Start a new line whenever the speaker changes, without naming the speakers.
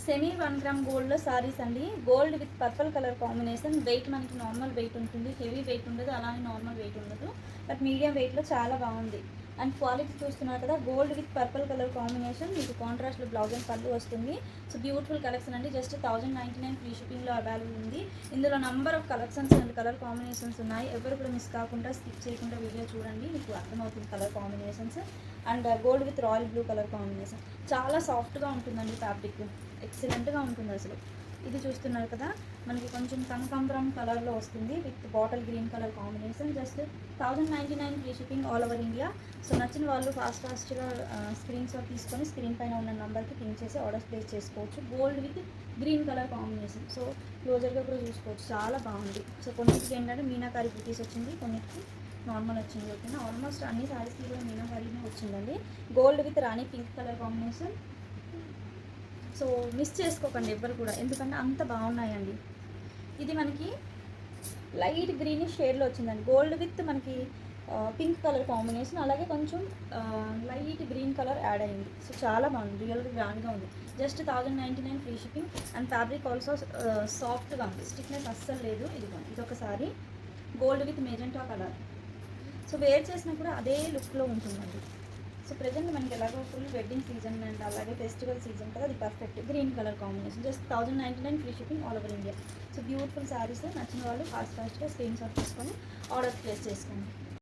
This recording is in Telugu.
సెమీ 1 గ్రామ్ గోల్డ్లో సారీస్ అండి. Gold with purple colour combination. Weight మనకి నార్మల్ వెయిట్ ఉంటుంది, హెవీ వెయిట్ ఉండదు, అలానే నార్మల్ వెయిట్ ఉండదు. బట్ మీడియం వెయిట్లో చాలా బాగుంది. అండ్ క్వాలిటీ చూస్తున్నారు కదా, gold with purple colour combination. మీకు కాంట్రాస్ట్లో బ్లౌజ్ అండ్ పళ్ళు వస్తుంది. సో బ్యూటిఫుల్ కలెక్షన్ అండి. జస్ట్ 1099 ఫ్రీ షిప్పింగ్లో అవైలబుల్ ఉంది. ఇందులో number of collections and colour combinations ఉన్నాయి. ఎవరు కూడా మిస్ కాకుండా స్కిప్ చేయకుండా వీడియో చూడండి, మీకు అర్థమవుతుంది colour combinations. And gold with royal blue colour combination. చాలా సాఫ్ట్గా ఉంటుందండి ఫ్యాబ్రిక్, ఎక్సలెంట్గా ఉంటుంది అసలు. ఇది చూస్తున్నారు కదా, మనకి కొంచెం కనకాంబరం కలర్లో వస్తుంది with bottle green colour combination. Just 1099 free shipping all over India. So నచ్చిన వాళ్ళు ఫాస్ట్గా స్క్రీన్ షాట్ తీసుకొని స్క్రీన్ పైన ఉన్న నెంబర్కి పింక్ చేసి ఆర్డర్స్ ప్లేస్ చేసుకోవచ్చు. Gold with green colour combination. So క్లోజర్గా కూడా చూసుకోవచ్చు, చాలా బాగుంది. సో కొన్నిటికి ఏంటంటే మీనాకారి బుటీస్ వచ్చింది, కొన్నిటికి నార్మల్ వచ్చింది. ఓకేనా, ఆల్మోస్ట్ అన్ని శారీస్కి కూడా మీనాకారీనే వచ్చిందండి. Gold with Rani pink colour combination. So miss చేసుకోకండి ఎవ్వరు కూడా, ఎందుకంటే అంత బాగున్నాయండి. ఇది మనకి లైట్ గ్రీన్ షేడ్లో వచ్చిందండి. గోల్డ్ విత్ మనకి పింక్ కలర్ కాంబినేషన్, అలాగే కొంచెం లైట్ గ్రీన్ కలర్ యాడ్ అయింది. సో చాలా బాగుంది, రియల్గా గ్రాండ్గా ఉంది. Just 1099 free shipping. And fabric also సాఫ్ట్గా ఉంది, స్టిక్నెస్ అస్సలు లేదు. ఇది ఒకసారి gold with magenta colour. So where చేసినా కూడా అదే లుక్లో ఉంటుందండి. సో ప్రజెంట్ మనకి ఎలాగో ఫుల్ వెడ్డింగ్ సీజన్ అండ్ అలాగే ఫెస్టివల్ సీజన్ కదా, అది perfect. Green colour combination. Just 1099 free shipping all over India. So beautiful saris. నచ్చిన వాళ్ళు ఫాస్ట్గా స్క్రీన్ షాట్ తీసుకొని ఆర్డర్ ప్లేస్ చేసుకోండి.